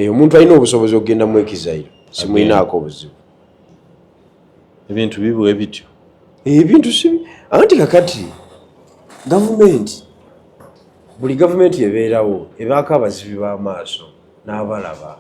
Omuntu alina obusobozi okugenda mu Exile simuyinaako obuzibu. Ebintu bibwe bityo. Ebintu si anti kakati gavumenti buli gavumenti ebeerawo ebaako abazibi b'amaaso n'abalaba.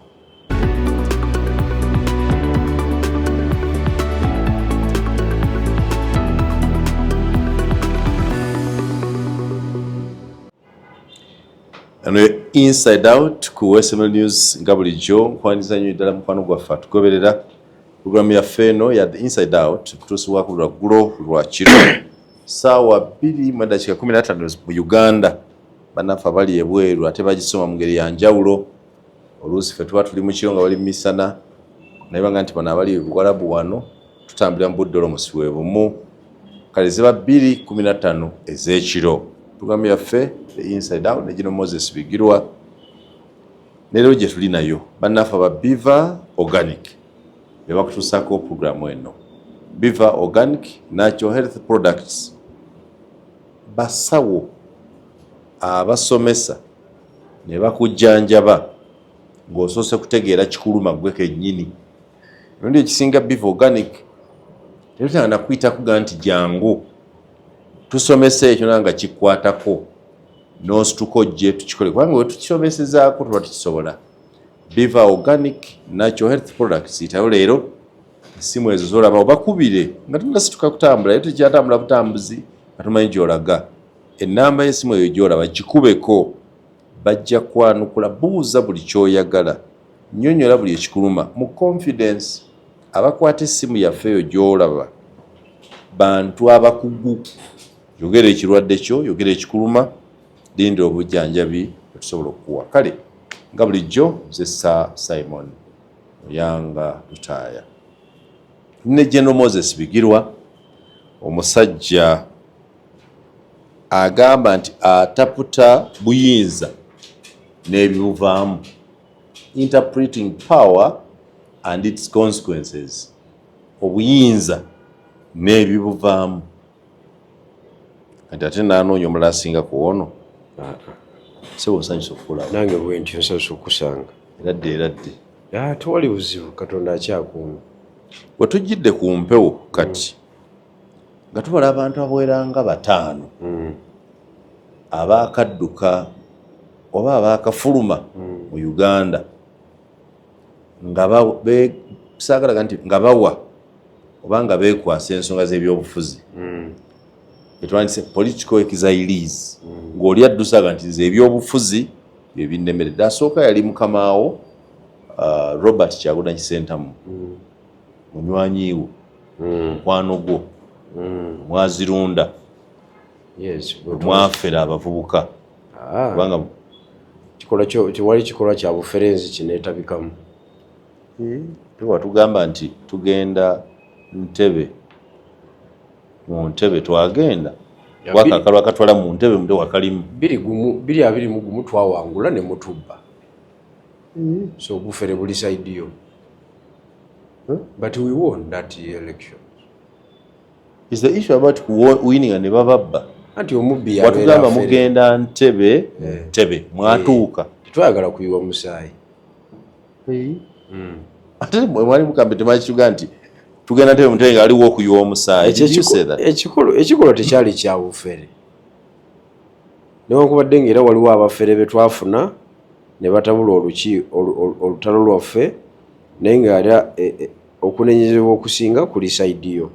And inside out ku SML News nga bulijjo nkwaniza nnyo ddala mukwano gwaffe tugoberera programu yaffe eno ya The Inside Out kutuusibwa ku lwaggulo lwa kiro ssaawa 2:15 mu Uganda. Bannaffe abali ebweru ate bagisoma mu ngeri ya njawulo. Oluusi ffe tuba tuli mu kiro nga bali misana naye banga nti bano abali Buwarabu wano tutambulira mu budde olomusi bumu kale ziba 2:15 ez'ekiro. Programu yaffe The Inside Out ne Moses Bigirwa leero gye tuli nayo bannaffe aba Biva Organic be bakutuusaako programu eno. Biva Organic Natural Health Products basawo abasomesa ne bakujjanjaba ng'osoose kutegeera kikuluma gwe kennyini. Emirundi ekisinga Biva Organic tebitanga na kuyitaku ga nti jangu tusomese ekyo nanga kikwatako n'osituko gye tukikole kubanga we tukisomesezaako tuba tukisobola. Biva Organic Natural Health Products itayo leero essimu ezo z'olaba obakubire nga tunasituka kutambula naye tukyatambula butambuzi nga tumanyi gy'olaga. Ennamba y'essimu eyo gy'olaba gikubeko bajja kwanukula buuza buli ky'oyagala nnyonnyola buli ekikuluma mu confidence. Abakwata essimu yaffe eyo gy'olaba bantu abakugu. Yogera ekirwadde kyo, yogera ekikuluma, lindira obujjanjabi tusobola okukuwa. Kale nga bulijjo nze Simon Muyanga Lutaaya ne General Moses Bigirwa omusajja agamba nti ataputa buyinza n'ebibuvaamu, interpreting power and its consequences. Obuyinza n'ebibuvaamu. Ate naanoonya omulala asinga ku ono sebo nsanyusa okukulaba. Nange bwe ntyo nsanyusa okusanga. Eradde. Tewali buzibu, Katonda akyakuuma. Bwe tujjidde ku mpewo kati nga tubala abantu abawera nga 5 abaakadduka oba abaakafuluma mu Uganda nga saagalaga nti nga bawa oba nga beekwasa ensonga z'ebyobufuzi. Etwandise political exiles ng'oli addusaga nti nze ebyobufuzi bye binnemeredde. Asooka yali mukamaawo Robert Kyagulanyi Ssentamu munywanyiwo mukwano gwo mwazirunda mwafera abavubuka kubanga tewali kikolwa kya buferenzi kineetabikamu. tuba tugamba nti tugenda Ntebe mu Ntebe twagenda wakakalwa katwala mu Ntebe mute wakalimu 221 twawangula ne mutubba. So bufere buli side yo. But we won that election. Is the issue about winning and bababba? Anti omubbi ya watugamba mugenda Ntebe Ntebe mwatuuka twagala kuyiwa musaayi. Ate mwali mukambe temakichuga nti tugenda Ntebe Ntebe nga aliwo okuyiwa omusaayi. Ekikolo tekyali kya bufere. Newankubadde ng'era waliwo abafere be twafuna ne batabula olutalo lwaffe naye ng'ala okunenyezebwa okusinga kuli side yo.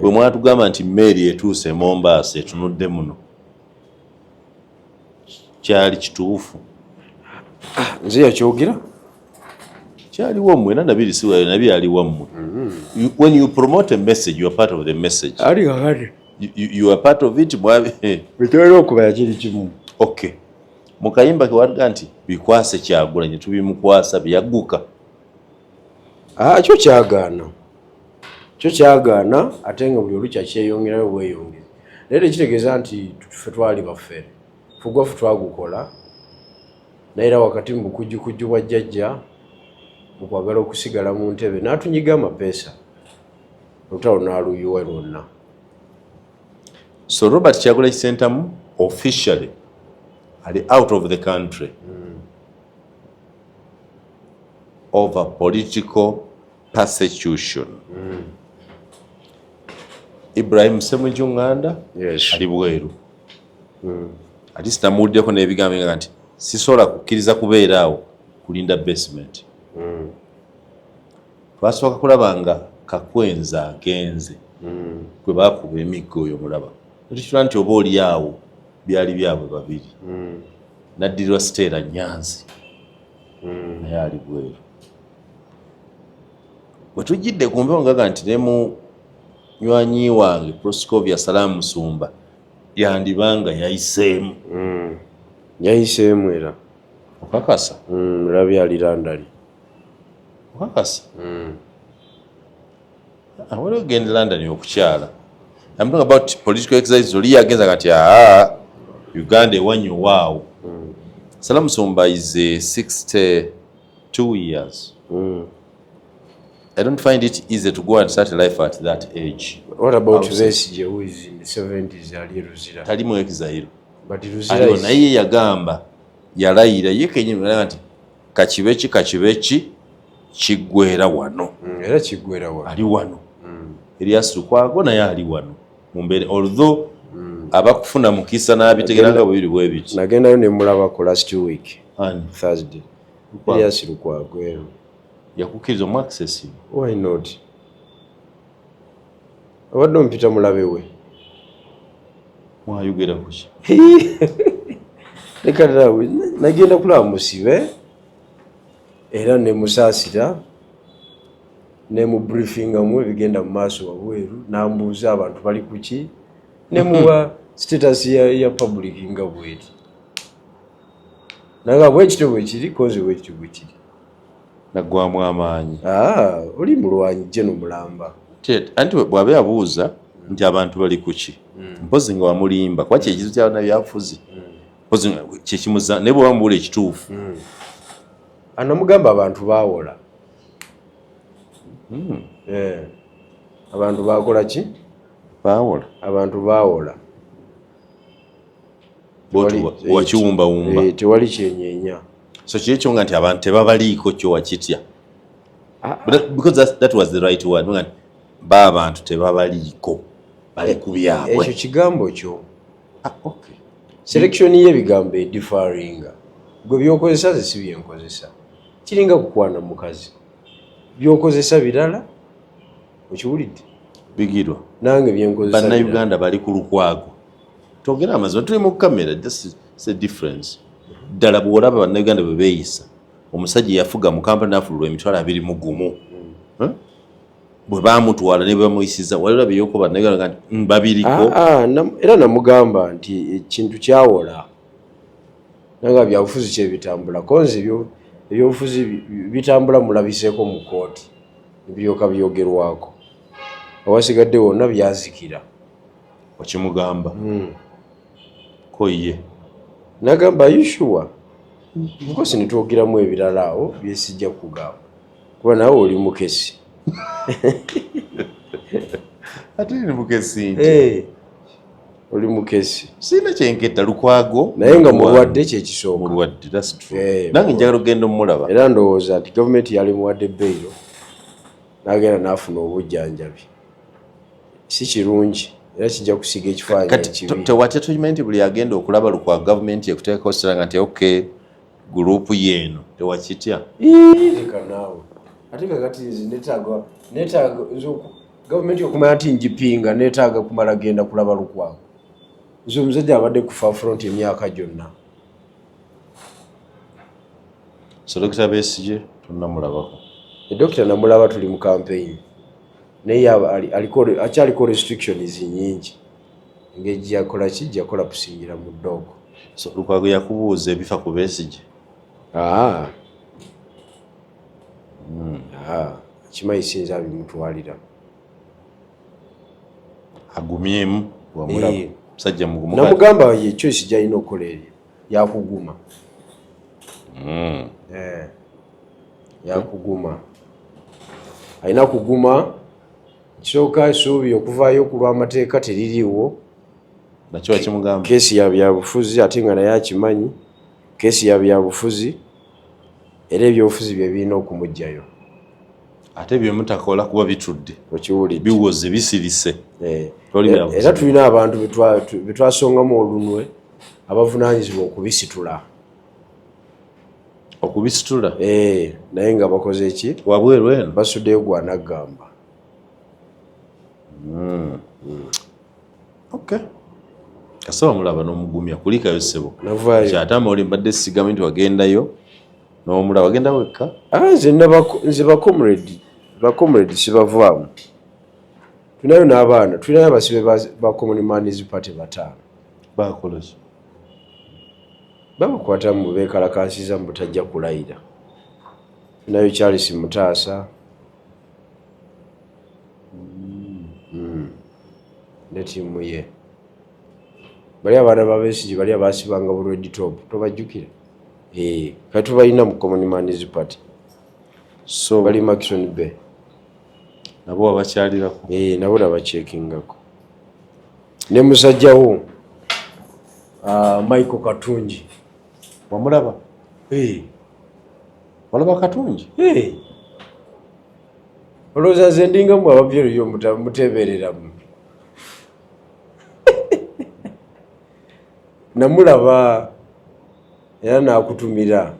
Bwe mwatugamba nti mmeeri etuuse Mombasa etunudde muno kyali kituufu? Nze yakyogera kyaliwo mmwe nabiri siwa nabiri aliwo mmwe. When you promote a message you are part of the message. Ali kakati you are part of it mwabe bitwero okuba kiri kimu. Okay. Mukayimba kewaga nti bikwase Kyagulanyi tubimukwasa byaguka. Kyo kyagaana ate nga buli olukya kyeyongerayo bweyongera. Naye kitegeeza nti ffe twali baffere. Fugwafu twagukola naye era wakati mu bukujjukujju bwa jjajja mu kwagala okusigala mu Ntebe n'atunyiga amapeesa olutalo n'aluyiwa lwonna. So Robert Kyagulanyi Ssentamu officially ali out of the country over political persecution. Ibrahim Ssemujju Nganda ali bweru. Ati sinamuwuliddeko n'ebigambo nga nti sisobola kukkiriza kubeera awo kulinda basement. Twasooka kulaba nga Kakwenza agenze kwe baakuba emiggo oyo mulaba. Tukiraba nti oba oli awo byali byabwe babiri. Naddirwa Stella Nyanzi naye ali bweru. Bwe tujjidde ku mbewo ngaga nti ne munywanyi wange Proscovia Salamu Musumba yandibanga yayiseemu. Yayiseemu era. Okakasa? Mulabye ali London. Okakasa? Waliwo genda London okukyala. I'm talking about political exercise. Oli yagenza kati Uganda ewanyu waawo. Salamu Musumba is 62 years. I don't find it easy to go and start a life at that age. What about Besigye who is in the 70s ali Luzira? Talimu exile. But Luzira is... naye yagamba yalayira ye kenyini nti kakibeki kiggwera wano. Era kiggwera wano. Ali wano. Elias Lukwago naye ali wano. Mumbere although abakufuna mukisa n'abitegeranga bwebiri bwebiti. Nagendayo ne mulabako last week. Thursday. Elias Lukwago. Yakukkiriza mu access. Why not? Obadde ompita mulabe we. Mwayogera kuki? Leka ddala nagenda kulaba musibe era ne musaasira ne mu briefinga mu ebigenda mu maaso wabweru n'ambuuza abantu bali kuki ne muwa status ya public nga bweti. Naga bwekityo bwe kiri koze bwekityo bwe kiri. Naggwamu amaanyi. Oli mulwanyi Jeno Mulamba. Anti bw'abe abuuza nti abantu bali kuki. Mpozi nga wamulimba kuba kyekizu kyabona byafuzi. Mpozi kyekimuza naye bwe bamubuula ekituufu. Anamugamba abantu baawola. Abantu baakola ki? Baawola. Abantu baawola. Wakiwumbawumba. Tewali kyenyeenya. So kyekyo nga nti abantu tebabaliiko kyo wakitya. Because that was the right word. Abantu tebabaliiko. Bali ku byabwe. Ekyo kigambo kyo. Okay. Selection y'ebigambo differinga. Gwe byokozesa ze si byenkozesa. Kiringa kukwana mukazi. Byokozesa birala. Okiwulidde? Bigirwa. Nange byenkozesa. Bannayuganda bali ku Lukwago. Twogera amazima tuli mu kamera. That's a difference. Ddala bw'olaba bannayuganda bwe beeyisa. Omusajja yafuga mu kampani n'afululwa emitwalo 21. Bwe baamutwala ne bamuyisiza walira byoko bannayuganda nti babiriko. Era namugamba nti ekintu kyawola. Nanga byabufuzi kye bitambula. Konzi ebyobufuzi bitambula mulabiseeko mu kooti. Ebiryoka byogerwako. Awasigadde wonna byazikira. Okimugamba. Ko ye. Nagamba yishuwa. Nkosi nitwogeramu ebirala awo byesijja kugamba. Kuba nawe oli mukesi. Ate ni mukesi nti. Oli mukesi. Sina kyenketta Lukwago. Naye nga mulwadde kyekisooka. Mulwadde, that's true. Nange njagala okugenda omulaba. Era ndowooza nti gavumenti yali muwadde bbeero. N'agenda n'afuna obujjanjabi. Si kirungi. Era kijja kusiga ekifaananyi ekibi. Tewatya tukimanyi nti buli agenda okulaba Lukwago gavumenti ekuteekako siranga nti okay gurupu yeeno tewakitya. Leka naawe. Ate kakati neetaaga gavumenti okumanya nti njipinga neetaaga kumala genda kulaba Lukwago. Nze omusajja abadde ku front emyaka gyonna. So Dr. Besigye tonnamulabako. Dokita namulaba tuli mu campaign. Naye akyaliko restrictions nyingi. Engeri yakola ki yakola kusingira mu ddogo. So Lukwago yakubuuza ebifa ku Besigye. Kimanyi sinza bimutwalira. Agumyemu wamulaba. Musajja mugumu. Namugamba ye choice gy'alina okukola eryo yakuguma. Yakuguma. Alina kuguma. Kisooka essuubi okuvaayo ku lw'amateeka teririiwo. nakyo bakimugamba keesi ya byabufuzi ate nga naye akimanyi keesi ya byabufuzi era ebyobufuzi bye birina okumugjayo ate byemutakola kuba bitudde okiwulidde biwoze bisirise era tulina abantu betwasongamu olunwe abavunaanyizibwa okubisitula naye nga bakoze ki wabweru eno basuddeyo gwanagamba kasaba mulaba n'omugumya kulikayo ssebo navaayo kyatama oli mbadde sigamu nti wagendayo n'omulaba wagenda wekka nze bakomrade sibavaamu tulinayo n'abaana tulinayo abasibe ba common mans party 5 bakolaki babakwata mu beekalakasiza mu butajja kulayira tulinayo Charles Mutaasa ne tiimu ye bali abaana babesigi bali abasibanga bu red top tobajjukira kati tubalina mu common mans party so bali Maxon Bay nabo wabakyalirako nabo nabakyekingako ne musajjawo Michael Katungi wamulaba walaba Katungi olowooza nze ndingamu ababyeruyo muteebereramu namulaba era nakutumira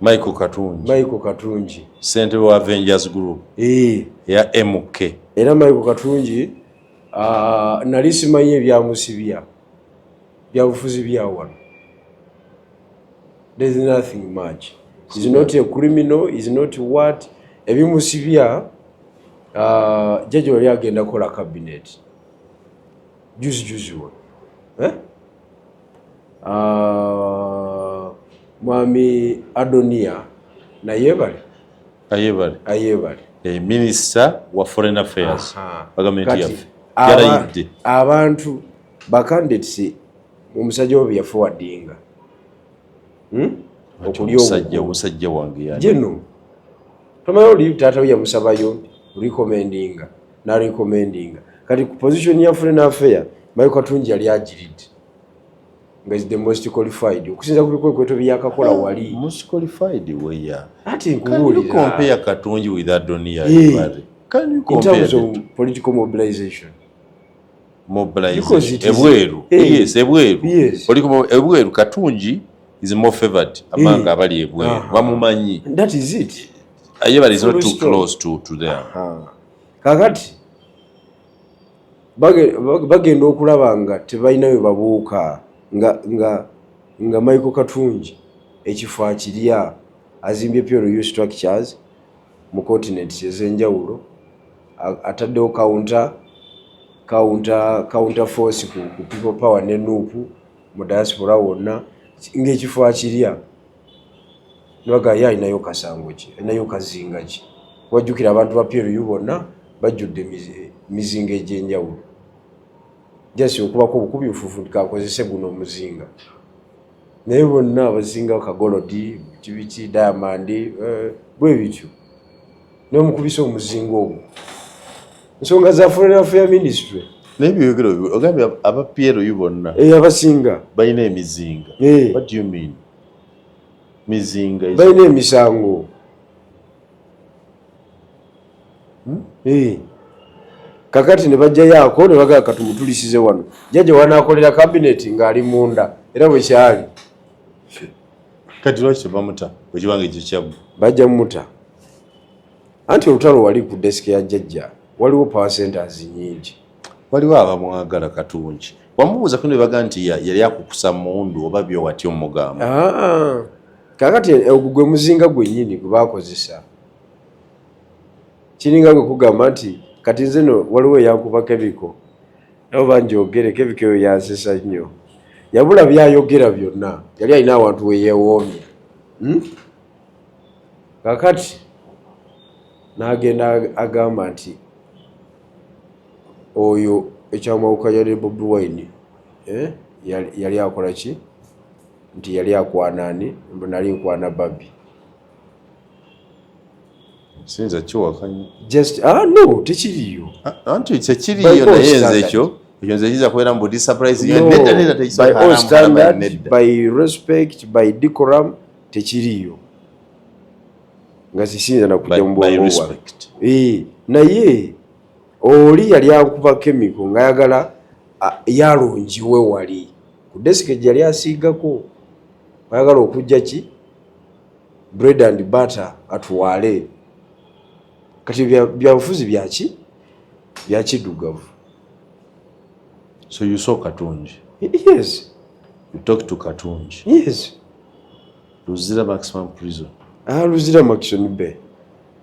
Michael Katungi ssentebe wa Avengers Group ya MK era Michael Katungi nali simanyi ebyamusibya byabufuzi byawano there is nothing much is not a criminal is not what ebimusibya jaji wali agenda kola cabinet juzi wa mwami Adonia naye ayebale minister wa foreign affairs bagamente yaffe abantu bacandidates omusajja obi yaforwardinga omusajja wange yani jeno tomayo oli taata we yamusabayo recommendinga kati ku position ya foreign affairs Michael Katungi yali agiridde nga is the most qualified okusinza ku bikwekweto byakakola wali most qualified weya ati nkubuulira compare Katungi with Adonia can you compare in terms of political mobilization ebweru ebweru Katungi is more favored amanga abali ebweru bamumanyi that is it ayebali is not too close to them kakati bagenda okulaba nga tebalinayo babuuka nga Michael Katungi ekifo akirya azimbye PLU structures mu continents ez'enjawulo ataddewo counter force ku people power ne nuupu mu diaspora wonna ng'ekifo akirya nibaga ye alinayo kasango ki alinayo kazinga ki wajjukira abantu ba PLU bonna bajjudde mizinga egy'enjawulo jasi okubako obukubi bufufu kakozese guno omuzinga naye bonna abazinga Kagolodi kibiki Diamond bwe bityo naye omukubisa omuzinga ogwo nsonga za foreign affairs ministry n'ebyogero ogambye aba PLU bonna abasinga balina emizinga what do you mean mizinga balina emisango kakati ne bajja yako ne bagaa katumutulisize wano jajja wanaakolera cabinet ng'ali munda era bwe kyali kati lwaki bamuta ekibange ekyo kyabwe bajja mmuta anti olutalo wali ku desiki ya jjajja waliwo power centers nyingi waliwo abamwagala Katungi wamubuuza kuno baga nti yali akukusa mundu oba byo wati omugamba kakati ogugwe muzinga gwennyini gwe baakozesa kiringa gwe kugamba nti kati nze no waliwo eyankuba Kebiko nabo banjogere Kebiko eyo yansesa nnyo yabula byayogera byonna yali alina awantu weyewoomye kakati n'agenda agamba nti oyo ekyamawuka yali Bobi Wine yali akola ki nti yali akwana ani nali nkwana Babi sinza kiwakanya just no tekiriyo anti tekiriyo naye nze ekyo nze kiza kubeera mu body surprise nedda by all standard by respect by decorum tekiriyo nga sisinza nakujja mu bwongo naye oli yali akuba chemical ng'ayagala yalungiwe wali ku desike gye yali asiigako ayagala okujja ki bread and butter atwale kati byabufuzi byaki byakiddugavu. So you saw Katunji? Yes. You talked to Katunji? Yes. Luzira maximum prison? Luzira maximum bay.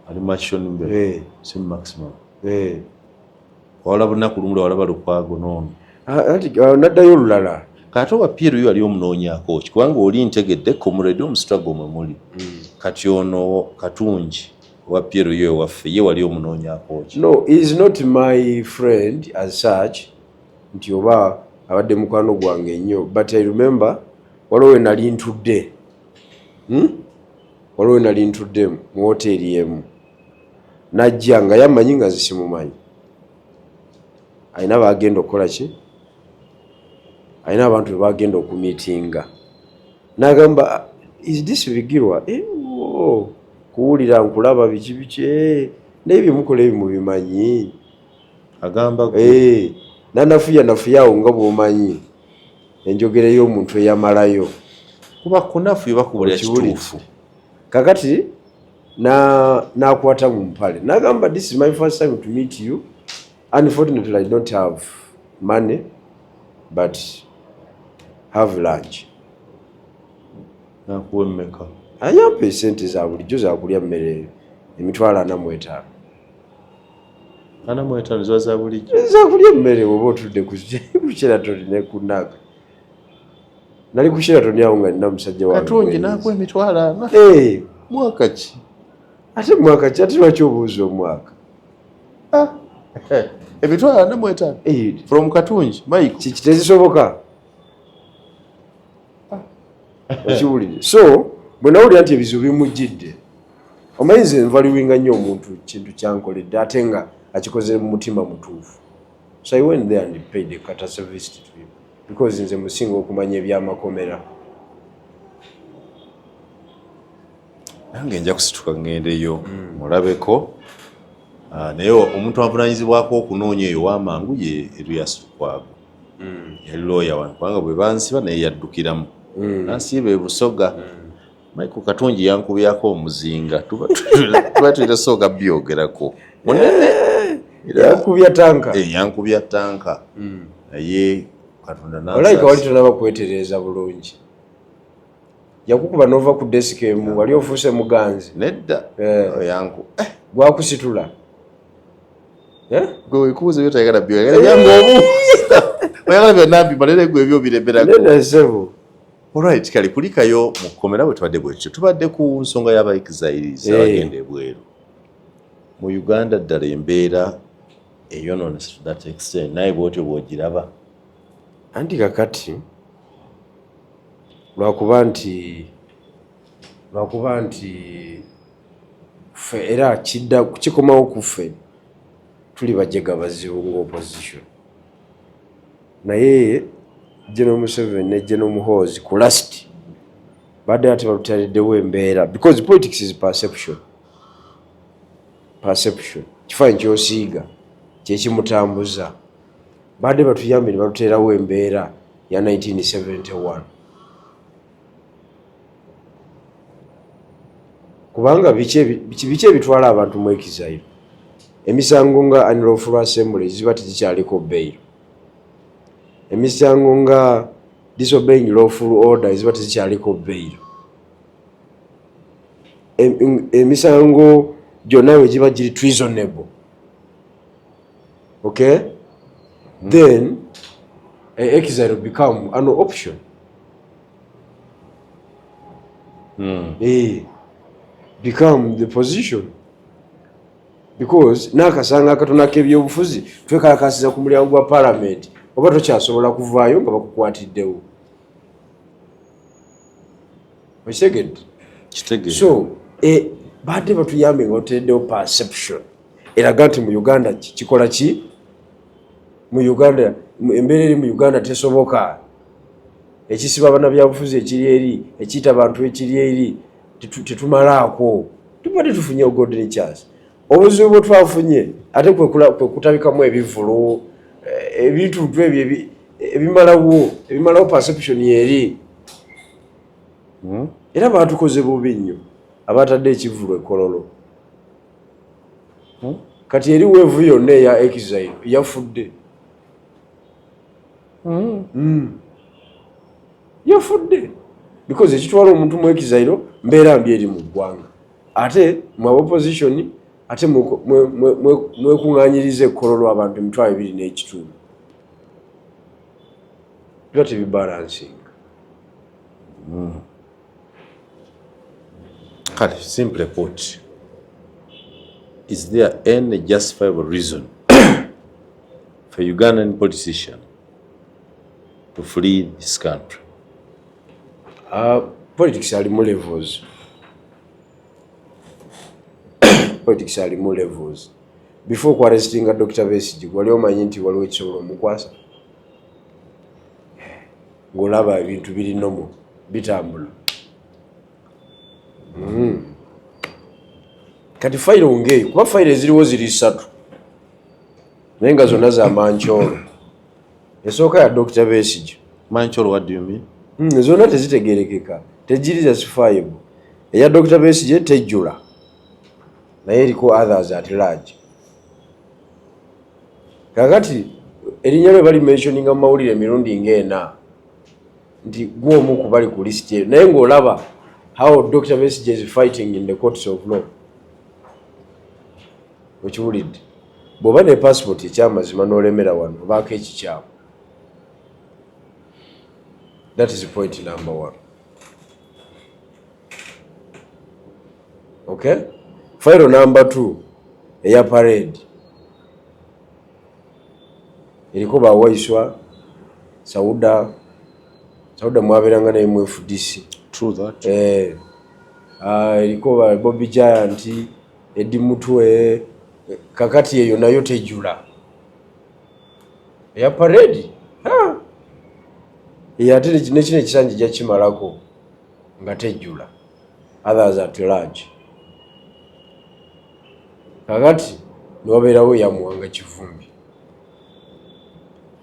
Ali maximum bay? Hey. Si maximum? Hey. Wala bunaku lumula wala balukwago nono? Naddayo olulala. Kati owa Pierre yo ali omunoonyaako ki kubanga oli ntegedde comrade omustruggle mwe muli. Kati ono Katunji owa Pierre yo waffe ye wali omunoonyaako ki? No, he is not my friend as such. Nti oba abadde mukwano gwange nnyo, but I remember waliwo nali ntudde waliwo nali ntudde mu hoteri emu najja nga yamanyi nga zisimumanyi alina bagenda okukola ki alina abantu bebagenda okumiitinga n'agamba is this Bigirwa kuwulira nkulaba biki biki n'ebyo mukola ebyo mubimanyi agamba nafuya awo nga bw'omanyi enjogera y'omuntu eyamalayo kuba kunafu bakubulira kituufu kakati n'akwata mu mpale n'agamba this is my first time to meet you, unfortunately I don't have money but have lunch. Nakuwa mmeka? Anyampa esente za bulijjo za kulya mmere emitwalo 45. 45 zo za bulijjo? Za kulya mmere oba otudde ku Sheraton ne ku Naga. Nali ku Sheraton awo nga nina musajja wange. Katunji nakuwa emitwalo 40? Mwaka ki? Ate mwaka ki? Ate lwaki obuuza omwaka? Emitwalo 45? From Katunji, Mike? Kiki tezisoboka? Okiwulire. So bwe nawulira nti ebizibu bimujjidde omanyi nze nvaluwinga nnyo omuntu kintu kyankoledde ate nga akikoze mu mutima mutuufu. So I went there and paid a courtesy visit to him because nze musinga okumanya ebyamakomera. Nange nja kusituka ngendeyo mulabeko naye omuntu avunanyizibwako okunoonya eyo w'amangu ye Erias Lukwago yali looya wano kubanga bwe bansiba naye yaddukiramu nansiiba e Busoga. Michael Katunji yankubyako omuzinga tuba tulisooka byogerako munene yankubya tanka yankubya tanka naye Katonda nansa olayika wali tonaba kwetereeza bulungi yakukuba nova ku desk emu wali ofuuse muganzi nedda yanku gwakusitula gwe wekuuza byotayagala byogera byangu oyagala byonnambi malere gwe ebyo bireberako nedda sebo. Alright, kali kulikayo mu kkomera bwe tubadde bwekyo tubadde ku nsonga y'abaexiles abagenda ebweru mu Uganda ddala embeera eyonoonese to that extent naye bwotyo bw'ogiraba anti kakati lwakuba nti ffe era kikomawo ku ffe tuli bajega bazibu nga opposition naye General Museveni ne General Muhoozi ku last badde ate balutaliddewo embeera because politics is perception kifaananyi kyosiiga kyekimutambuza badde batuyambe ne baluteerawo embeera ya 1971 kubanga biki ebitwala abantu mu exile emisango nga unlawful assembly ziba tezikyaliko bail emisango nga disobeying lawful order ziba tezikyaliko bail emisango gyonna we giba giri treasonable okay then exile will become an option become the position because nakasanga akatono k'ebyobufuzi twekalakasiza ku mulyango gwa parliament oba tokyasobola kuvaayo nga bakukwatiddewo okitegedde. So badde batuyambe nga oteddewo perception eraga nti mu Uganda kikola ki mu Uganda embeera eri mu Uganda tesoboka ekisiba bannabyabufuzi ekiri eri ekiyita abantu ekiri eri tetumalaako tubadde tufunye golden chance obuzibu bwe twafunye ate kwe kutabikamu ebivulu ebintu ebyo ebimalawo perception yeri era batukoze bubi nnyo abatadde ekivulu ekololo kati eri weevu yonna eya exile yafudde yafudde because ekitwala omuntu mu exile mbeera mbi eri mu ggwanga ate mu opposition ate mwekuŋŋaanyiriza ekkololo abantu 2.5 biba tebibalancing. Kale, simply put, is there any justifiable reason for Ugandan politician to flee this country? Politics are more levels. Politics are more levels. Before arresting Dr. Besigye, wali omanyi nti waliwo ekisobola omukwasa ng'olaba ebintu biri nomo bitambula. Kati fayiro ngeyo kuba fayiro eziriwo ziri 3 naye nga zonna za Mancholo. Esooka ya Dr. Besigye. Mancholo, what do you mean? Zonna tezitegerekeka, tegiri justifiable. Eya Dr. Besigye tejjula naye eriko others at large. Kakati erinnya lwe bali mentioninga mu mawulire emirundi ng'ena nti gw'omu ku bali ku list eyo naye ng'olaba how Dr. Besigye is fighting in the courts of law. Okiwulidde bw'oba ne passport ekyamazima n'olemera wano obaako ekikyamu. That is point number 1. Okay? File number 2 eya parade eriko bawaiswa Sauda mwaberanga naye mu FDC. True that. Eriko ba Bobby Giant Eddie Mutwe kakati eyo nayo tejjula eya parade ate nekino ekisanja jakimalako nga tejjula others at large. Kakati niwabeerawo yamuwanga Kivumbi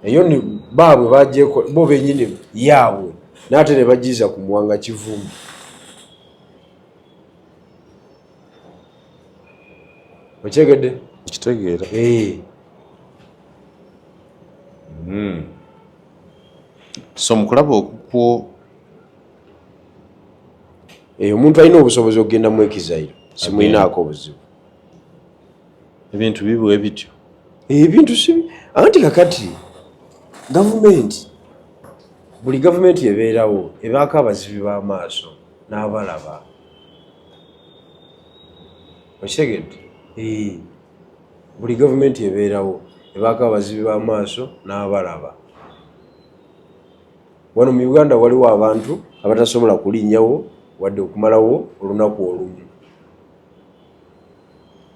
eyo ni baabwe bajjeko bo bennyini yaabwe n'ate ne bagiza ku Muwanga Kivumbi. Okyegedde? Kitegeera. So mukulaba okukwo omuntu alina obusobozi okugenda mu exile simulinaako obuzibu. Ebintu bibwe bityo. Ebintu si anti kakati gavumenti buli gavumenti ebeerawo ebaako abazibi b'amaaso n'abalaba. Okitegedde? Buli gavumenti ebeerawo ebaako abazibi b'amaaso n'abalaba. Wano mu Uganda waliwo abantu abatasobola kulinnyawo wadde okumalawo olunaku olumu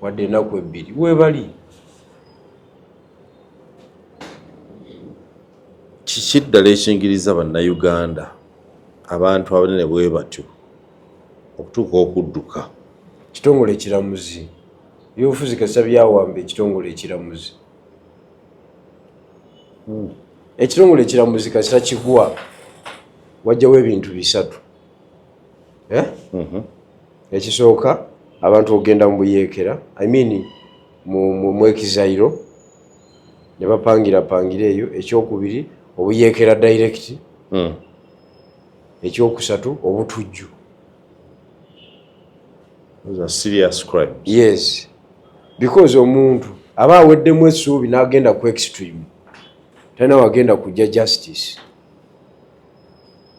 wadde ennaku 2 weebali. Kiki ddala ekingiriza bannayuganda abantu abanene bwe batyo okutuuka okudduka? Kitongole ekiramuzi byobufuzi kasa byawamba ekitongole ekiramuzi. Ekitongole ekiramuzi kasita kigwa wajjawo ebintu 3. Ekisooka abantu ogenda mu buyeekera mu exile ne bapangira eyo. Ekyokubiri obuyeekera direct. Ekyokusatu obutujju. Those are serious crimes. Yes, because omuntu aba aweddemu essuubi n'agenda ku extreme tena wagenda kujja justice.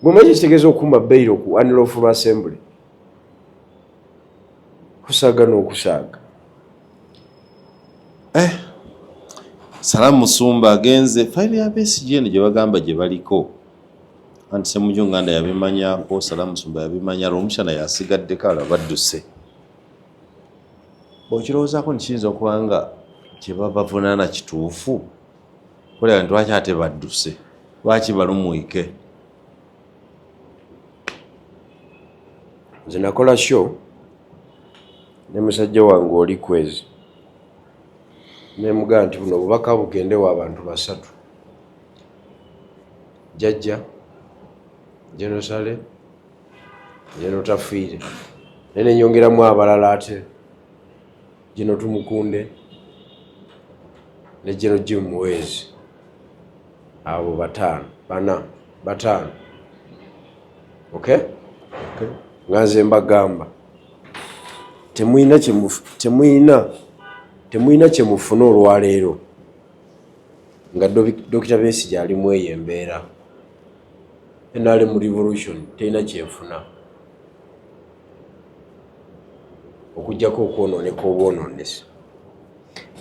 Gwomanyi kitegeeza okuma bail ku unlawful assembly kusaaga n'okusaaga. Salamu Musumba agenze fayiro ya Besigye gye bagamba gye baliko anti Ssemujju Nganda yabimanyako, Salamu Musumba yabimanya, Lwomukyana yasigaddeko alabadduse. bw'okirowoozaako nikiyinza okuba nga kye babavunaana kituufu kolera nti lwaki ate badduse lwaki balumwike. nze nakola show ne musajja wange oli kwezi nemugaa nti buno obubaka bugendewo abantu 3 jjajja Jenosale Jeno Tafiire nene nyongeramu abalala ate Jeno Tumukunde ne Jeno Jim Muwezi abo 5 okay nganze mbagamba temuyina kyemufuna olwaleero nga Dr. Besigye ali mu eyo embeera NRM revolution terina kyefuna okujjako okwonooneka obwonoonesi.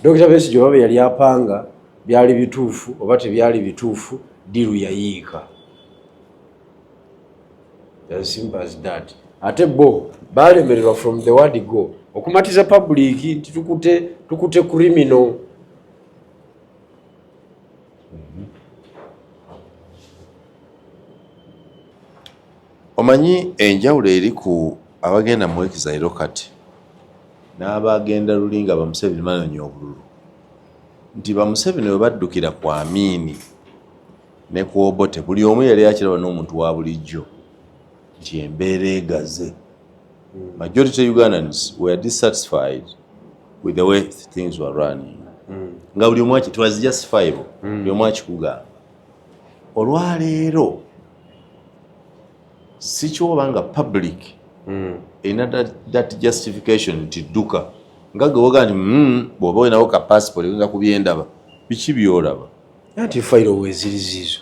Dr. Besigye oba yali apanga byali bituufu oba tebyali bituufu diru yayiika. As simple as that. Ate bo balemererwa from the word go okumatiza public nti tukute criminal. Omanyi enjawulo eri ku abagenda mu Exile kati n'abagenda lulinga ba Museveni manoonya obululu nti ba Museveni we baddukira ku Amini ne ku Obote buli omu yali akiraba n'omuntu wa bulijjo nti embeera egaze. Majority of Ugandans were dissatisfied with the way things were running. Nga buli omu it was justifiable buli omu akikugamba. Olwaleero si kyobanga public ina that justification nti dduka nga gwoga nti bw'oba olinawo ka passport oyinza kubyendaba biki byolaba anti fayiro weezirizizo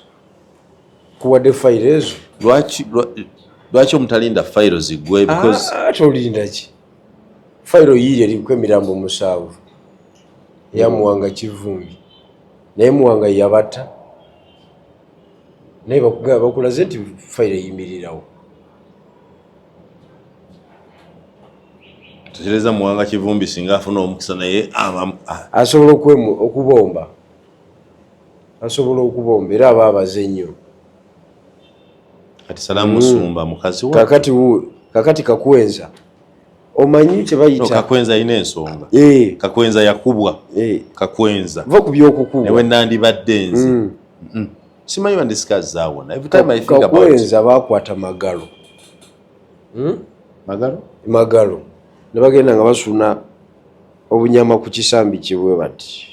kuwadde fayiro ezo lwaki omutalinda fayiro ziggwe because tolinda ki fayiro yiiri eriko emirambo 7 ya Muwanga Kivumbi naye Muwanga yabatta naye bakulaze nti fayiro eyimirirawo. Tegereza Muwanga Kivumbi singa afuna omukisa naye asobola okubomba era aba abaze nnyo. Kati Salamu Sumba mukazi wa kakati Kakwenza omanyi kye bayita Kakwenza ayina ensonga Kakwenza yakubwa Kakwenza va ku by'okukubwa newe nandibadde nze simanyi bandisikazi awona every time I think about Kakwenza bakwata magalo ne bagenda nga basuna obunyama ku kisambi kibwe bati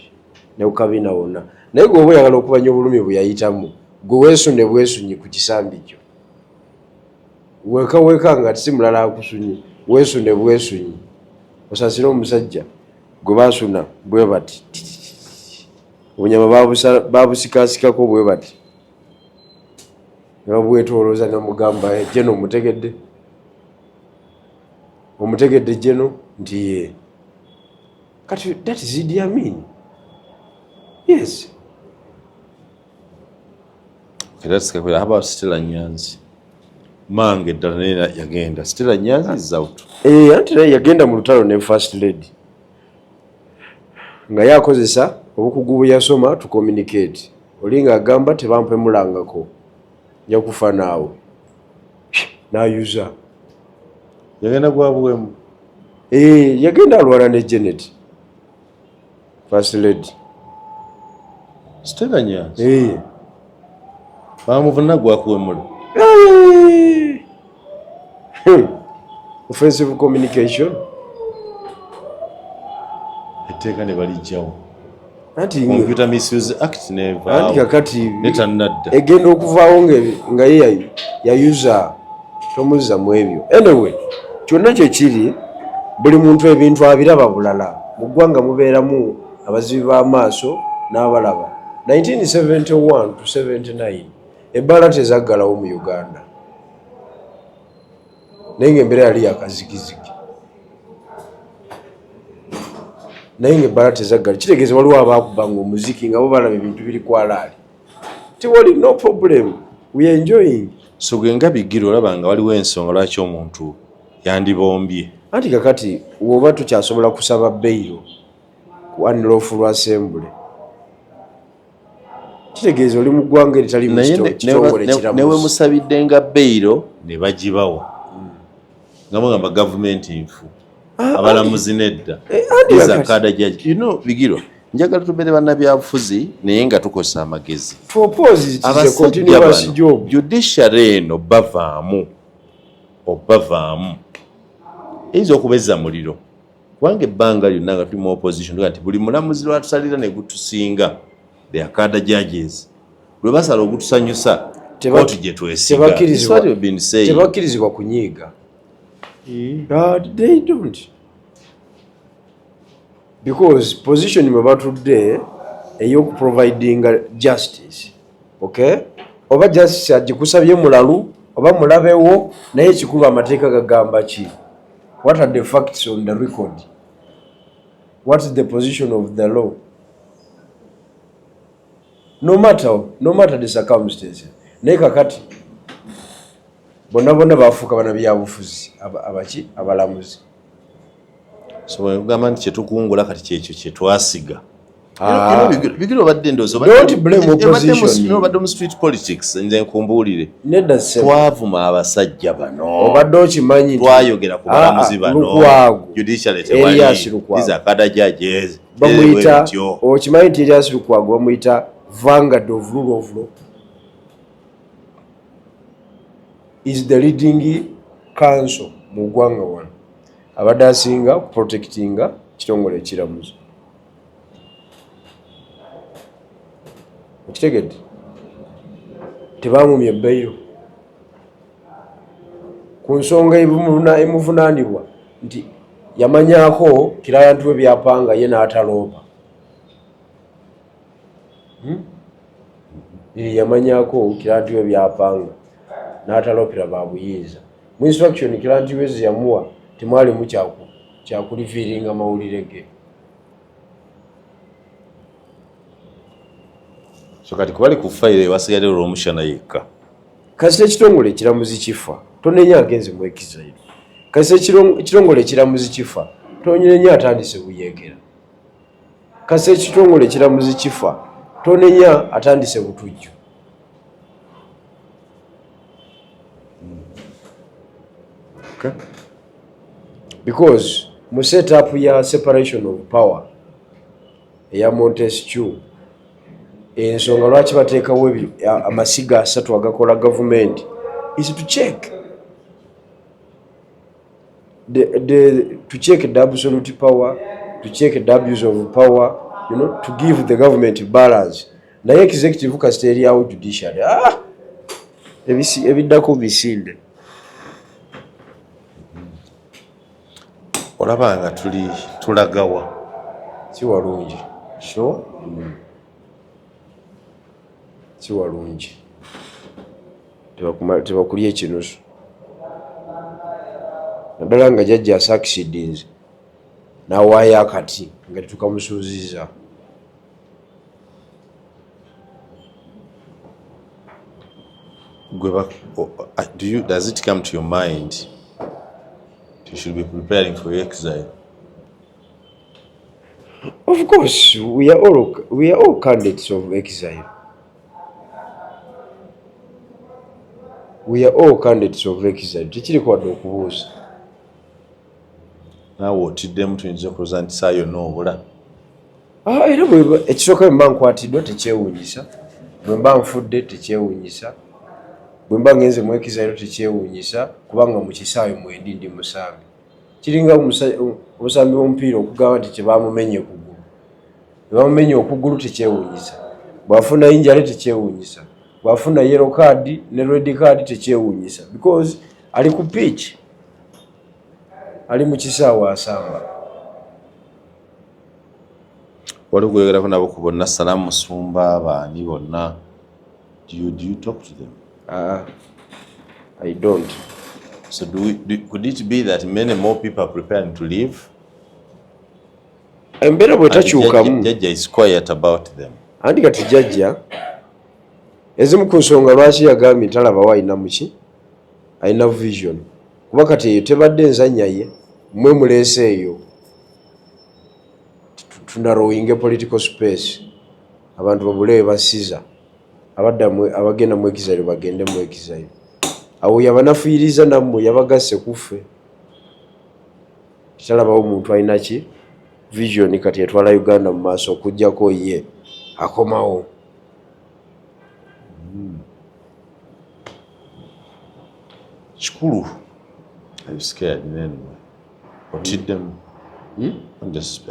ne ukabina wonna naye gwe oba oyagala okubanya obulumi bwe yayitamu gwe weesunde bwesunyi ku kisambi kyo weka nga si mulala akusunyi weesunde bwesunyi osasira omusajja gwe basuna bwe bati obunyama babusikasikako bwe bati ne babwetolooza namugamba Jeno omutegedde Jeno nti ye kati that is Idi Amin. Yes. Okay, that's good. How about Stella Nyanzi? Mange Danena yagenda. Stella Nyanzi is out. Anti naye yagenda mu lutalo ne First Lady. Nga yakozesa obukugu bwe yasoma to communicate. Olinga agamba tebampe mulangako. Nja kufa naawe. N'ayuza. Yagenda gwabwemu. Yagenda alwala ne Janet. First Lady. Stella Nyanzi. Bamuvuna gwakuwemula. Offensive communication. Etteeka ne balijjawo. Anti Computer Misuse Act neva. Anti kakati netanadda. Egenda okuvaawo nga ye yayuza tomuzza mu ebyo. Anyway, kyonna kye kiri buli muntu ebintu abiraba bulala. Mu ggwanga mubeeramu abazibi b'amaaso n'abalaba. 1971 to 79 ebbaala tezaggalawo mu Uganda naye ng'embeera yali yakazigizigi naye ng'ebbaala tezaggala kitegeeza waliwo abaakubanga omuziki nga bo balaba ebintu biri kwalaali tewali no problem we are enjoying. So gwe nga biggira olaba nga waliwo ensonga lwaki omuntu yandibombye anti kakati woba tukyasobola kusaba bail ku unlawful assembly kitegeeza oli mu ggwanga eritali mu kitongole kiramuzi newe musabidde nga bail ne bagibawa nga mugamba gavumenti nfu abalamuzi nedda izakada jaji bigiro njagala tubeere bannabyabufuzi naye nga tukozesa amagezi judiciary eno obavaamu eyinza okubezza muliro kubanga ebbanga lyonna nga tuli mu opposition tuga nti buli mulamuzi lwatusalira ne gutusinga the akada judges lwe basala ogutusanyusa kooti gye twesigatebakirizibwa kunyiiga. They don't. Because position mwe batudde ey'okuproviding justice, okay? Oba justice agikusabye mulalu oba mulabewo naye ekikulu amateeka gagamba ki? What are the facts on the record? What is the position of the law? No matter the circumstances. Naye kakati bonna bafuuka bannabyabufuzi abalamuzi. So wegamba nti kyetukungula kati kyekyo kyetwasiga. Bigiro badde ndowooza obadde mu street politics nze nkumbuulire twavuma abasajja bano obadde okimanyi twayogera ku balamuzi bano judiciary tewaliiza akada judges bamuyita okimanyi nti Elias Lukwago bamuyita vanguard of rule of law is the leading council mu ggwanga wano abadde asinga kuprotectinga kitongole ekiramuzi. Okitegedde tebamumye bail ku nsonga emuvunaanibwa nti yamanyako kirantu we byapanga ye n'ataloopa. Yamanyako kirantu we byapanga n'ataloopera babuyinza mu instruction kirantu we yamuwa temwalimu kyakulifiiringa mawulire ge. So kati kubali ku file wasigadde olw'omushana yekka. Kasita ekitongole ekiramuzi kifa tonenya agenze mu exile. Kasita ekitongole ekiramuzi kifa tonenya atandise buyeekera. Kasita ekitongole ekiramuzi kifa tonenya atandise butujju. Okay. Because mu set up ya separation of power eya Montesquieu ensonga lwaki bateekawo amasiga asatu agakola gavumenti is to check to check the absolute power, to check the abuse of power, to give the government balance. Naye executive kasita eryawo judiciary ebiddako bisinde. Olaba nga tulagawa si walungi. Sure. Si walungi tebakulya ekinusu naddala nga jjajja succeedings n'awaayo akati nga tetukamusuuziza. Does it come to your mind you should be preparing for exile? Of course, we are all candidates of exile. We are all candidates of exile. Tekiri kwadde okubuuza. Naawe otiddemu tuyinza okulooza nti saayo noobula. Era ekisooka bwe mba nkwatiddwa tekyewuunyisa, bwe mba nfudde tekyewuunyisa, bwe mba ngenze mu exile tekyewuunyisa kubanga mu kisaawe mwendi ndi musambi. Kiringa omusambi w'omupiira okugamba nti kyebamumenye okugulu. Bwebamumenye okugulu tekyewuunyisa. Bw'afuna injale tekyewuunyisa. Bw'afuna yellow card ne red card tekyewuunyisa because ali ku pitch, ali mu kisaawe asamba. Wali kuyogerako nabo ku bonna Salamu Musumba baani bonna. Do you talk to them? I don't. So could it be that many more people are preparing to leave? Embeera bw'etakyukamu. Jajja is quiet about them. Andi kati jajja ezimu ku nsonga lwaki yagambye talabawo alina muki alina vision kuba kati eyo tebadde enzanya ye mwe muleeseeyo tunarrowinge political space abantu babulewe basiza abagenda mu exile bagende mu exile awo yabanafiiriza nammwe yabagasse kuffe kitalabawo omuntu alina ki vision kati yatwala Uganda mu maaso okujjako ye akomawo. Kikulu. Are you scared in any way? Otiddemu?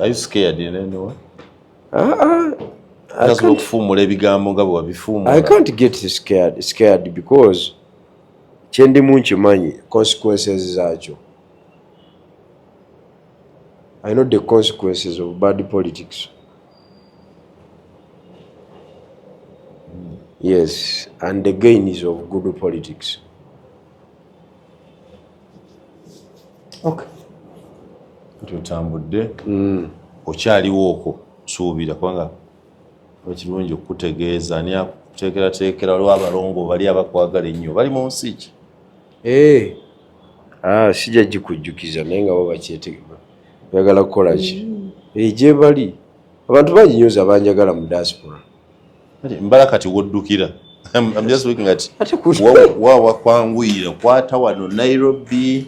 Are you scared in any way? Okufuumula ebigambo nga bwe wabifuumula. I can't get scared because kyendimu nkimanyi consequences zaakyo. I know the consequences of bad politics. Yes, and the gains of good politics. Okay. Tutambudde. Okyaliwo okwo suubira kubanga ekirungi okutegeeza ani akuteekerateekera waliwo abalongo bali abakwagala ennyo bali mu nsi ki? Sijja gikujjukiza naye nga bo bakyetegeka bayagala kukola ki gye bali abantu baginyoza banjagala mu diaspora. Mbala kati woddukira. I'm just looking at wakwanguyira kwata wano Nairobi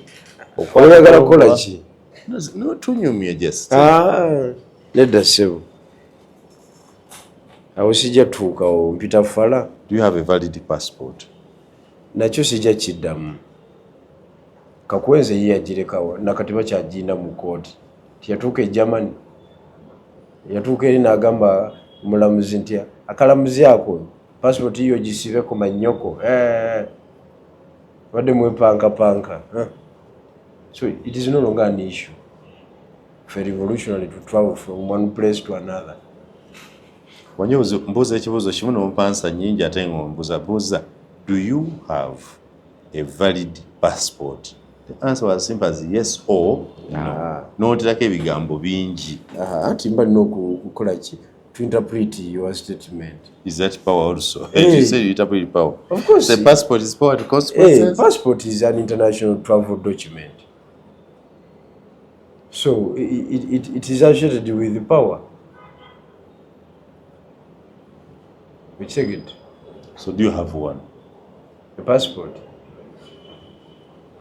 oyagala kukola ki? No, tunyumye just. Nedda ssebo awo sijja tuukawo mpita fala. Do you have a valid passport? Nakyo sijja kiddamu kakwenze ye yagirekawo nakati bakyagirina mu kooti tiyatuuka e Germany yatuuka eri n'agamba omulamuzi nti akalamuzi ako passport yiyo gisibe ku mannyoko badde mwepankapanka. So it is no longer an issue for a revolutionary to travel from one place to another. Wanyoze mbuza ekibuuzo kimu n'ompansa nnyingi ate ng'ombuzabuuza, do you have a valid passport? The answer was simple as yes or no. N'oterako ebigambo bingi. Ati mba nina okukola ki to interpret your statement. Is that power also? You say you interpret power. Of course. The passport is power to consequences. Passport is an international travel document. So it is associated with the power. We check it. So do you have one? A passport.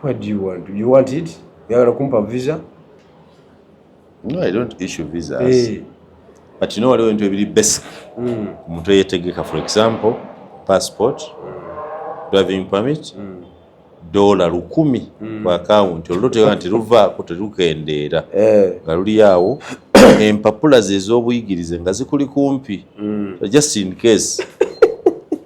What do you want? You want it? You are going to visa? No, I don't issue visas. But you know what I want to be basic. For example, passport, driving permit, $100 kwa account olutewa nti luvaako terukendeera nga luli awo empapula ze ez'obuyigirize nga zikuli kumpi just in case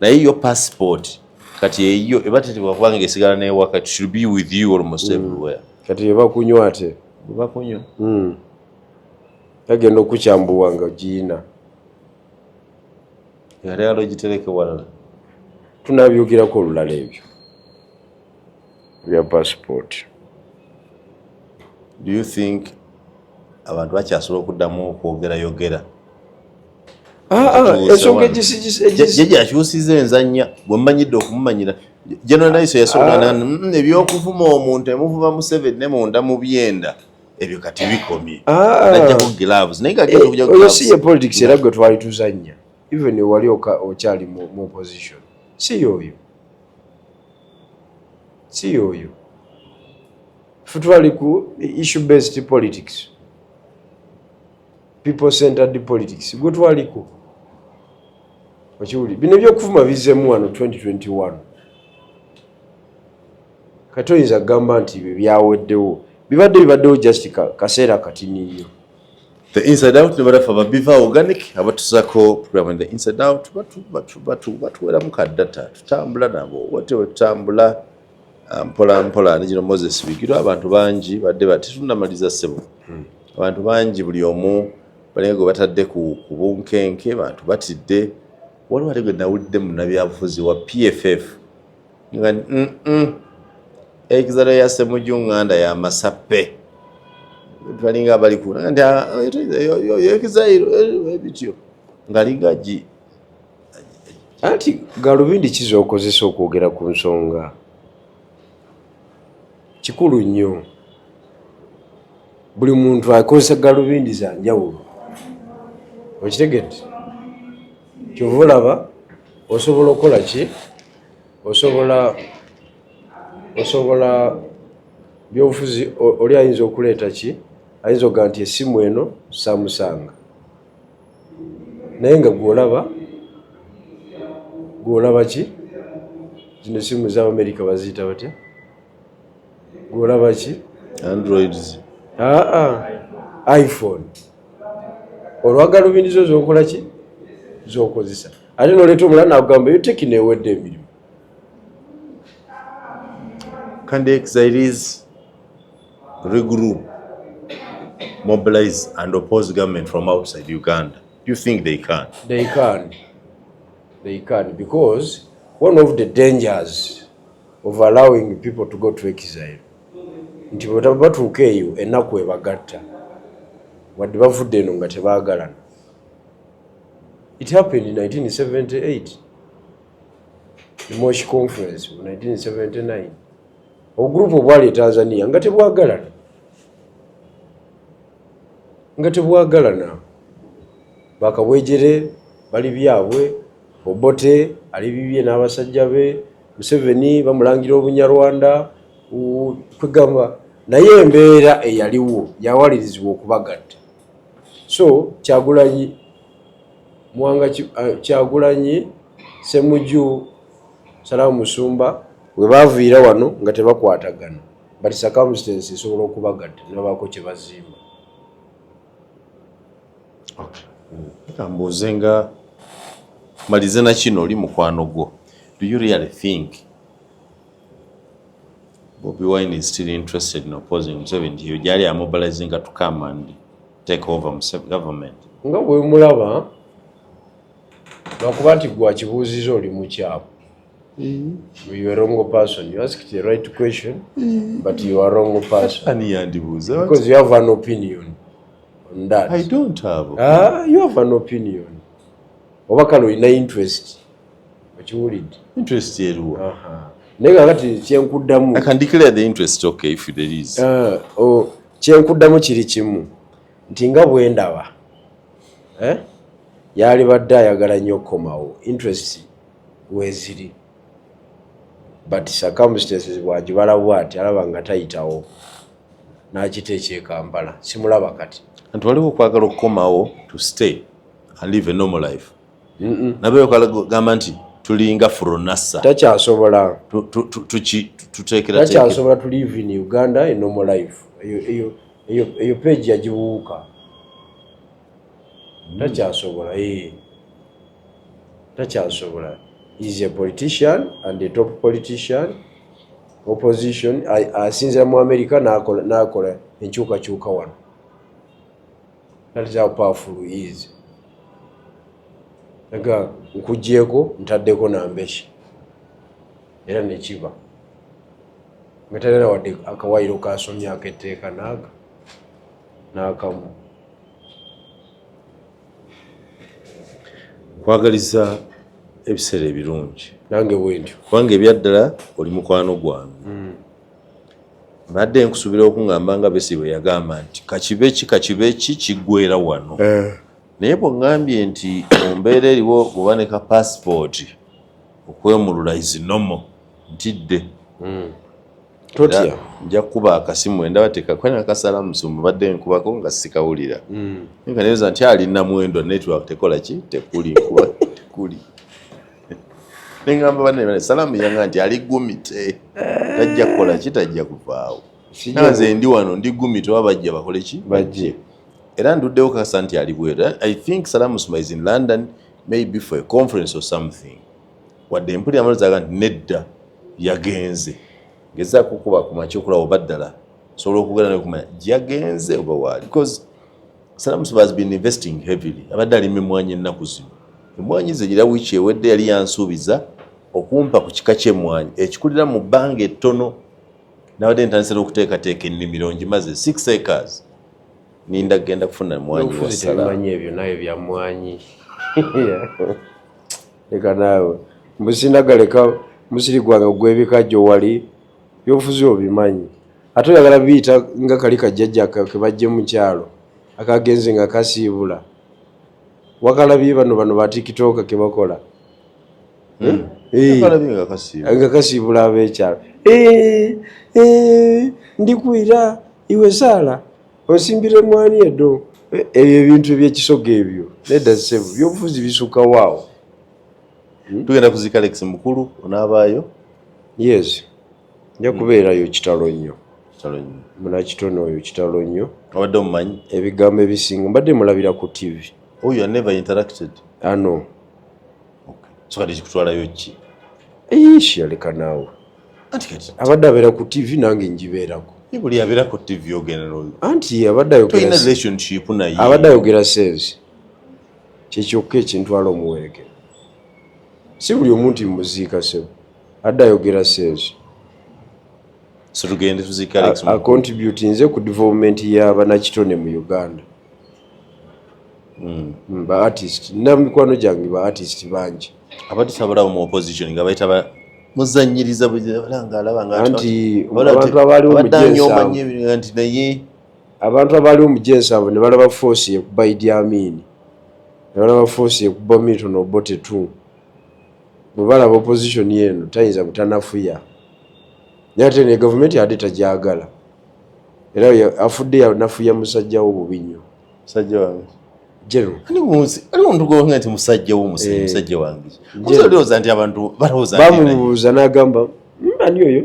naye yo passport kati eyo eba tetebwa kubanga esigala n'ewaka, it should be with you almost everywhere. Kati eba kunywa ate eba kunywa yagenda okukyambuwa nga giina yali alogitereke walala tunabyogirako olulala ebyo bya passport. Do you think abantu bakyasobola okuddamu okwogera ensonga egyakyusiza enzannya bwemmanyidde okumumanyira General Naiso yasobola ebyokuvuma omuntu emuvuba Museveni ne munda mu byenda ebyo kati bikomye najjako gloves naye ngagenda okujja oyo si ye politics era gwe twali tuzannya even wali okyali mu opposition si yoyo ffe twali ku issue based politics, people centered politics gwe twaliko okiwuli bino byokuvuma bizemu wano 2021 kati oyinza kugamba nti bye byaweddewo bibaddewo just kaseera katiniyo. The Inside Out nebarafa babiva organic abatusako program in the Inside Out batuwera mu kaddata tutambula nabo watewe tutambula mpola nijino Moses Bigiro abantu bangi badde batitunamaliza ssebo abantu bangi buli omu balengo batadde ku bunkenke bantu batidde waliwo ate gwe nawulidde mu nabyabufuzi wa PFF nga ekizalo ya Ssemujjunganda ya Masape balinga abali kuna nti ekizairo ebityo ngalingaji anti galubindi kizokozesa okwogera ku nsonga kikulu nnyo buli muntu akozesa galubindi za njawulo okitegedde kyova olaba osobola okukola ki osobola byobufuzi oli ayinza okuleeta ki ayinza okuga nti essimu eno Samsung naye nga gwolaba ki zino essimu z'Amerika baziyita batya gwolaba ki Androids iPhone olwagalubindi zo zokola ki zokozesa ate noleeta omulala nakugamba yo tekino ewedde emirimu. Can the exiles regroup, mobilize and oppose government from outside Uganda? Do you think they can? They can because one of the dangers of allowing people to go to exile nti bwe batuuka eyo ennaku ebagatta wadde bavudde eno nga tebaagalana. It happened in 1978, the Moshi Conference in 1979. Ogrupu obwali e Tanzania nga tebwagalana bakabwejere bali byabwe Obote ali bibye n'abasajja be Museveni bamulangira obunyarwanda kwegamba naye embeera eyaliwo yawalirizibwa okubagatta. So Kyagulanyi Ssemujju Salamu Musumba we baviira wano nga tebakwatagana but circumstances esobola okubagatta nabaako kye bazimba. Mbuuze nga malize na kino oli mukwano gwo, do you really think Bobi Wine is still interested in opposing Museveni? Gyali amobilizing to come and take over government? Nga bwe mulaba lwakuba nti gwa kibuuziza oli mukyabo. You are wrong person. You asked the right question, but you are wrong person. Because you have an opinion on that. I don't have. You have an opinion. Obakalo ina interest. Wachiwulidde. Interest yeruwa. Nega kati kyenkuddamu. I can declare the interest, okay, if there is. Kyenkuddamu kiri kimu. Nti nga bwe ndaba. Yali badde ayagala nnyo okkomawo. Interest weziri. But circumstances bwagibala bwati alaba nga tayitawo n'akiteeka e Kampala simulaba kati. Anti waliwo okwagala okukomawo to stay and live a normal life. Nabe okagamba nti tulinga Furonasa. Takyasobola. Takyasobola to live in Uganda a normal life. Eyo page yagibuuka. Takyasobola. Takyasobola. He's a politician and a top politician. Opposition. Asinzira mu America n'akola enkyukakyuka wano. That is how powerful he is. Naga nkugyeko ntaddeko nambeshi. Era nekiba. Ngatalera wadde akawairo kasomya aketteeka n'akamu. Kwagaliza ebiseera ebirungi nange bwentyo kubanga ebyaddala oli mukwano gwange. Mbadde nkusuubira okuŋŋamba nga Besigye bwe yagamba nti kakibe ki kiggweera wano. Naye bw'oŋŋambye nti mu mbeera eriwo bw'oba ne ka passport okwemulula izinomo ntidde. Totya nja kukuba akasimu endaba tekakwena kasala Musumba badde nkubako nga sikawulira. Nga neeza nti alina mwendo network tekola ki tekuli kuba tekuli. Nengamba bane Salamu yanga nti ali gumite tajja kukola ki tajja kuvaawo. Naze ndi wano ndi gumite wabajja bakole ki bajje. Era nduddewo kasa nti ali bwera. I think Salamu Musumba is in London maybe for a conference or something. Wadde mpuli amaloza nti nedda yagenze. Geza kukuba ku makyokula obaddala sobola okugenda n'okumanya yagenze oba waali. Because Salamu Musumba has been investing heavily. Abadde alima emmwanyi ennaku zino. Emmwanyi ze gira wiiki ewedde yali yansuubiza okumpa ku kika ky'emmwanyi ekikulira mu bbanga ettono. Nabadde ntandise okuteekateeka ennimiro ngimaze 6 acres. Ninda genda kufuna emmwanyi wasala. Emmwanyi ebyo naye bya mmwanyi. Leka naawe musinagaleka musiri gwange gw'ebikajjo wali byobufuzi obimanyi. ate oyagala biyita nga kali kajjajja ke bajje mu kyalo akagenze nga kasiibula wakalabye bano ba tikitoka ke bakola nga kasiibula ab'ekyalo ndikwira iwe saala onsimbire mwani edo ebyo ebintu ebyekisoga ebyo nedda ssebo byobufuzi bisukkawo awo. Tugenda kuzika Alex mukulu onaabaayo? Yes, nja kubeerayo kitalo nnyo. Munakitone oyo kitalo nnyo. Obadde omumanyi? Ebigambo ebisinga mbadde mulabira ku TV. Oh, you have never interacted? No. Okay. So kati kikutwalayo ki? Eish, aleka naawe. Anti kati abadde abeera ku TV nange njibeerako. Buli abeera ku TV ogenda n'oyo. Anti abadde ayogera. Toyina relationship naye. Abadde ayogera sense. Kyekyoka ekintwala omuwerekera. Si buli omuntu muziika sebo. Adde ayogera sense. So tugende tuziika Alex mukulu. Contribute nze ku development y'abanakitone mu Uganda. Ba artist namikwano gyange ba artist bangi abatisa abalawo mu opposition nga bayita muzanyiriza bulanga alaba nga anti abantu abali omujensavu ne balaba force ekuba Idi Amin ne balaba force ekuba Milton Obote tu bwe balaba opposition yeno tayinza butanafuya nyate ne government yadde tajagala era afudde yanafuya musajja wo bubinyo musajja wange Jero. Ali muntu gowanga nti musajja wo musajja wange. Kuzoleoza nti abantu balowooza nti bamubuuza n'agamba ani oyo?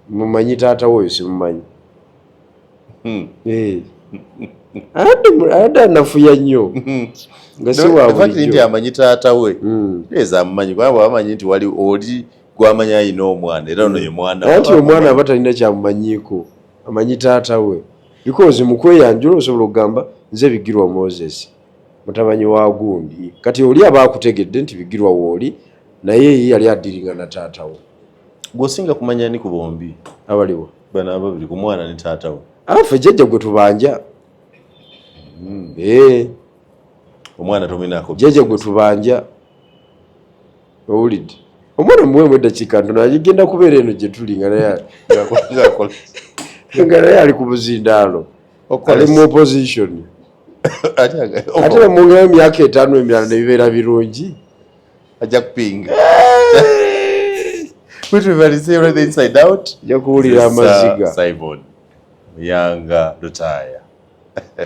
Mumanyi taata woyo simumanyi. Adde anafuya nnyo. Nga si wa bulijjo. Nti amanyi taata we. Eza amumanyi kubanga amanyi nti wali oli gwamanya ayina omwana era ono ye mwana. Anti omwana aba talina kyamumanyiiko. Amanyi taata we. Because mukweyanjula osobola okugamba nze Bigirwa Moses mutabanyi wa gundi kati oli abakutegedde nti Bigirwa wooli naye yali adiringa na taata wo. Gwosinga kumanya ni ku bombi abaliwo bana ababiri ku mwana ne taata wo. Afe jjajja gwe tubanja. Omwana tominako jjajja gwe tubanja. Owulidde omwana muwemu eddakiika ntono agenda kubeera eno gye tuli nga naye ali ku buzindaalo ali mu opposition ate mungera emyaka 5 emirala ne bibeera birungi ajja kupinga ajja kuwulira amaziga Simon Yanga Lutaya